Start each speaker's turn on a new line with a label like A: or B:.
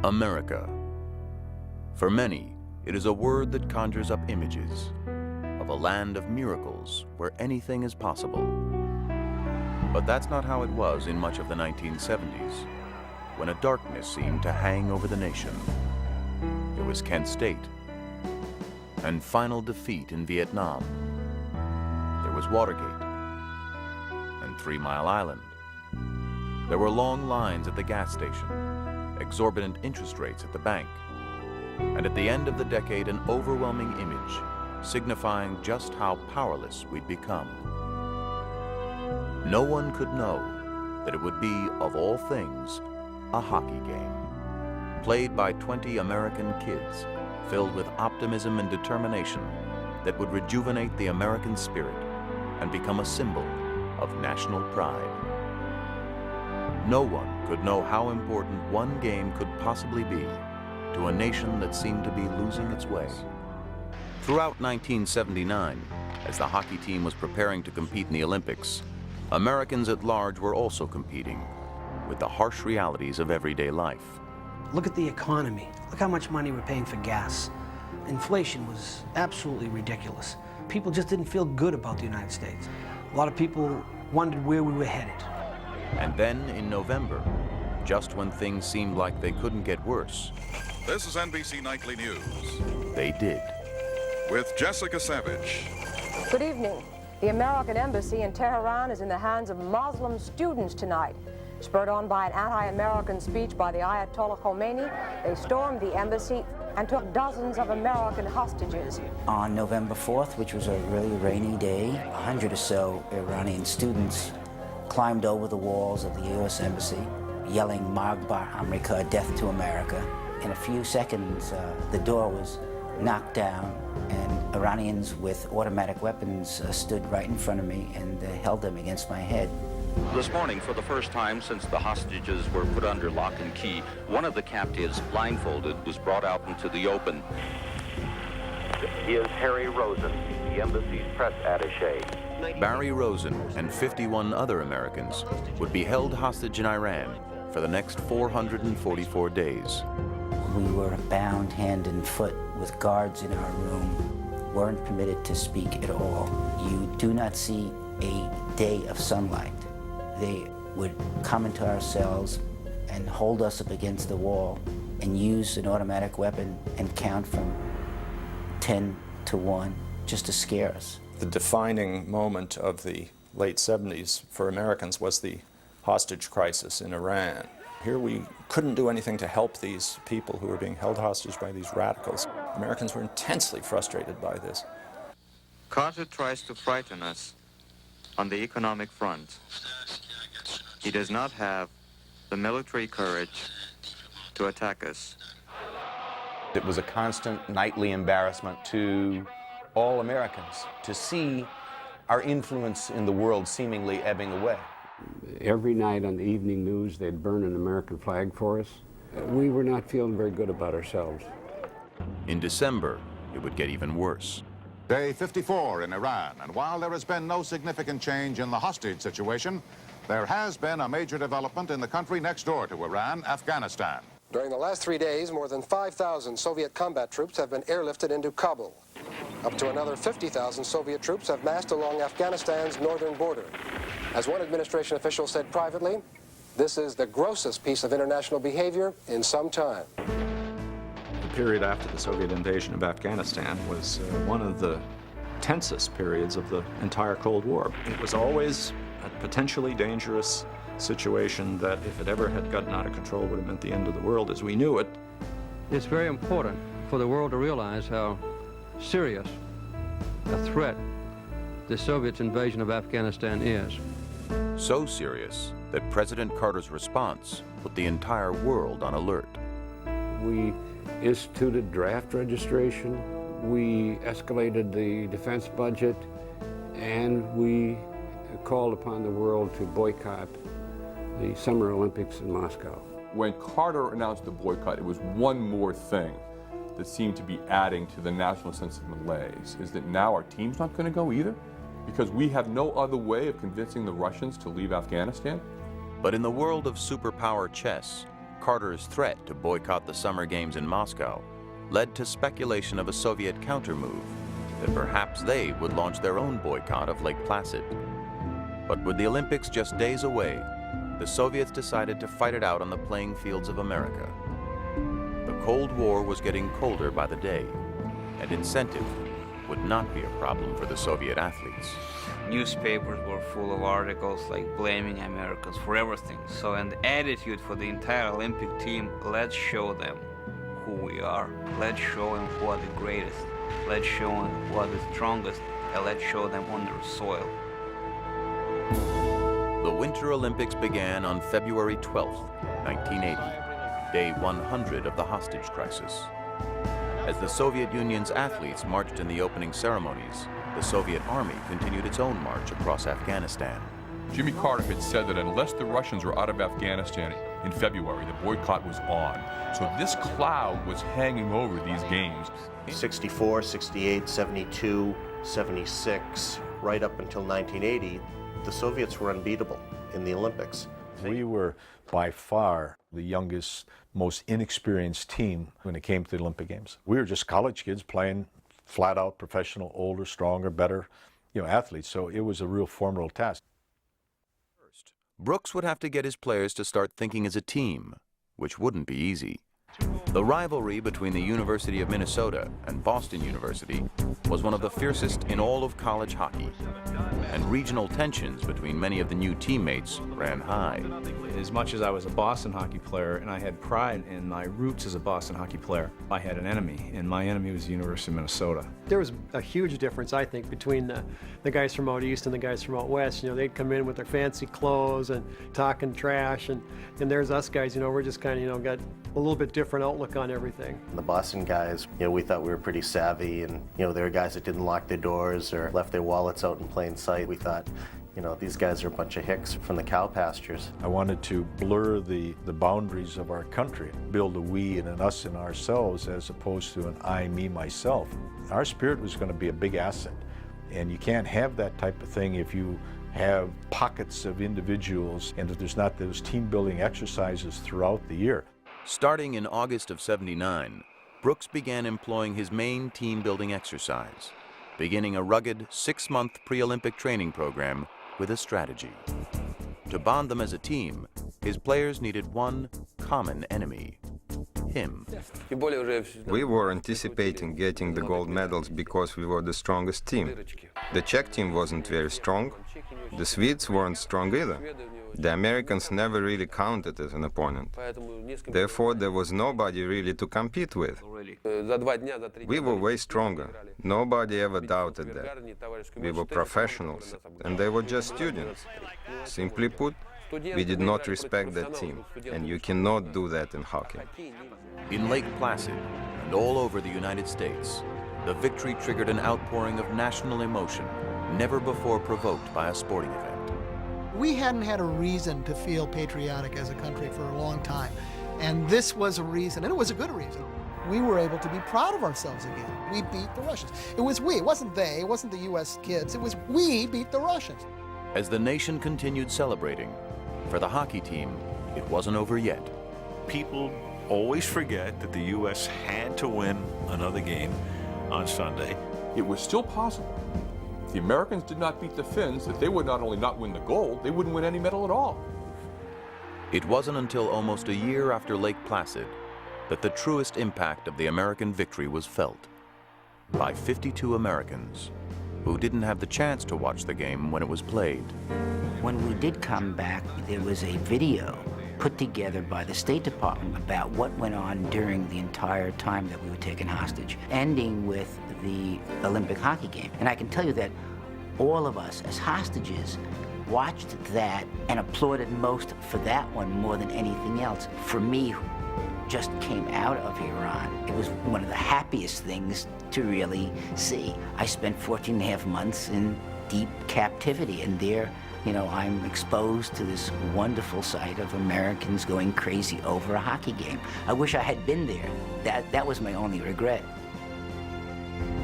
A: America. For many, it is a word that conjures up images of a land of miracles where anything is possible. But that's not how it was in much of the 1970s, when a darkness seemed to hang over the nation. It was Kent State and final defeat in Vietnam. There was Watergate and 3 Mile Island. There were long lines at the gas station, exorbitant interest rates at the bank, and at the end of the decade, an overwhelming image signifying just how powerless we'd become. No one could know that it would be, of all things, a hockey game, played by 20 American kids, filled with optimism and determination that would rejuvenate the American spirit and become a symbol of national pride. No one could know how important one game could possibly be to a nation that seemed to be losing its way. Throughout 1979, as the hockey team was preparing to compete in the Olympics, Americans at large were also competing with the harsh realities of everyday life.
B: Look at the economy. Look how much money we're paying for gas. Inflation was absolutely ridiculous. People just didn't feel good about the United States. A lot of people wondered where we were headed.
A: And then in November, just when things seemed like they couldn't get worse,
C: This is NBC Nightly News
A: they did.
C: with Jessica Savage.
D: Good evening. The American embassy in Tehran is in the hands of Muslim students tonight. Spurred on by an anti-American speech by the Ayatollah Khomeini, they stormed the embassy and took dozens of American hostages.
E: On November 4th, which was a really rainy day, 100 or so Iranian students climbed over the walls of the U.S. Embassy, yelling Magbar America, death to America. In a few seconds, the door was knocked down, and Iranians with automatic weapons stood right in front of me and held them against my head.
F: This morning, for the first time since the hostages were put under lock and key, one of the captives, blindfolded, was brought out into the open.
G: He is Harry Rosen, the embassy's press attaché.
A: Barry Rosen and 51 other Americans would be held hostage in Iran for the next 444 days.
E: We were bound hand and foot with guards in our room, weren't permitted to speak at all. You do not see a day of sunlight. They would come into our cells and hold us up against the wall and use an automatic weapon and count from 10 to 1 just to scare us.
H: The defining moment of the late 70s for Americans was the hostage crisis in Iran. Here we couldn't do anything to help these people who were being held hostage by these radicals. Americans were intensely frustrated by this.
I: Carter tries to frighten us on the economic front. He does not have the military courage to attack us.
J: It was a constant nightly embarrassment to all Americans to see our influence in the world seemingly ebbing away.
K: Every night on the evening news, they'd burn an American flag for us. We were not feeling very good about ourselves.
A: In December, it would get even worse.
L: Day 54 in Iran, and while there has been no significant change in the hostage situation, there has been a major development in the country next door to Iran, Afghanistan.
M: During the last 3 days, more than 5,000 Soviet combat troops have been airlifted into Kabul. Up to another 50,000 Soviet troops have massed along Afghanistan's northern border. As one administration official said privately, this is the grossest piece of international behavior in some time.
H: The period after the Soviet invasion of Afghanistan was one of the tensest periods of the entire Cold War. It was always a potentially dangerous situation that, if it ever had gotten out of control, would have meant the end of the world as we knew it.
N: It's very important for the world to realize how serious a threat the Soviets' invasion of Afghanistan is.
A: So serious that President Carter's response put the entire world on alert.
K: We instituted draft registration, we escalated the defense budget, and we called upon the world to boycott the Summer Olympics in Moscow.
O: When Carter announced the boycott, it was one more thing that seemed to be adding to the national sense of malaise, is that now our team's not going to go either, because we have no other way of convincing the Russians to leave Afghanistan.
A: But in the world of superpower chess, Carter's threat to boycott the Summer Games in Moscow led to speculation of a Soviet countermove, that perhaps they would launch their own boycott of Lake Placid. But with the Olympics just days away, the Soviets decided to fight it out on the playing fields of America. The Cold War was getting colder by the day, and incentive would not be a problem for the Soviet athletes.
P: Newspapers were full of articles like blaming Americans for everything. So an attitude for the entire Olympic team, let's show them who we are. Let's show them who are the greatest. Let's show them who are the strongest, and let's show them on their soil.
A: The Winter Olympics began on February 12, 1980, day 100 of the hostage crisis. As the Soviet Union's athletes marched in the opening ceremonies, the Soviet Army continued its own march across Afghanistan.
O: Jimmy Carter had said that unless the Russians were out of Afghanistan in February, the boycott was on. So this cloud was hanging over these games.
Q: 64, 68, 72, 76, right up until 1980, the Soviets were unbeatable in the Olympics.
R: We were by far the youngest, most inexperienced team when it came to the Olympic Games. We were just college kids playing flat out professional, older, stronger, better, athletes. So it was a real formidable task.
A: First, Brooks would have to get his players to start thinking as a team, which wouldn't be easy. The rivalry between the University of Minnesota and Boston University was one of the fiercest in all of college hockey, and regional tensions between many of the new teammates ran high.
S: As much as I was a Boston hockey player and I had pride in my roots as a Boston hockey player, I had an enemy, and my enemy was the University of Minnesota.
T: There was a huge difference, I think, between the guys from out east and the guys from out west. They'd come in with their fancy clothes and talking trash, and there's us guys, we're just kind of, got a little bit different outlook on everything.
Q: The Boston guys, we thought we were pretty savvy, and there were guys that didn't lock their doors or left their wallets out in plain sight. We thought, these guys are a bunch of hicks from the cow pastures.
R: I wanted to blur the boundaries of our country, build a we and an us and ourselves as opposed to an I, me, myself. Our spirit was going to be a big asset, and you can't have that type of thing if you have pockets of individuals and if there's not those team-building exercises throughout the year.
A: Starting in August of '79, Brooks began employing his main team-building exercise, beginning a rugged 6-month pre-Olympic training program with a strategy. To bond them as a team, his players needed one common enemy: him.
U: We were anticipating getting the gold medals because we were the strongest team. The Czech team wasn't very strong. The Swedes weren't strong either. The Americans never really counted as an opponent. Therefore, there was nobody really to compete with. We were way stronger. Nobody ever doubted that. We were professionals, and they were just students. Simply put, we did not respect that team, and you cannot do that in hockey.
A: In Lake Placid and all over the United States, the victory triggered an outpouring of national emotion never before provoked by a sporting event.
V: We hadn't had a reason to feel patriotic as a country for a long time, and this was a reason, and it was a good reason. We were able to be proud of ourselves again. We beat the Russians. It was we, it wasn't they, it wasn't the U.S. kids, it was we beat the Russians.
A: As the nation continued celebrating, for the hockey team, it wasn't over yet.
W: People always forget that the U.S. had to win another game on Sunday.
O: It was still possible. If the Americans did not beat the Finns, that they would not only not win the gold, they wouldn't win any medal at all.
A: It wasn't until almost a year after Lake Placid that the truest impact of the American victory was felt by 52 Americans who didn't have the chance to watch the game when it was played.
E: When we did come back, there was a video put together by the State Department about what went on during the entire time that we were taken hostage, ending with the Olympic hockey game. And I can tell you that all of us as hostages watched that and applauded most for that one more than anything else. For me, who just came out of Iran, it was one of the happiest things to really see. I spent 14 and a half months in deep captivity, and there, I'm exposed to this wonderful sight of Americans going crazy over a hockey game. I wish I had been there. That was my only regret.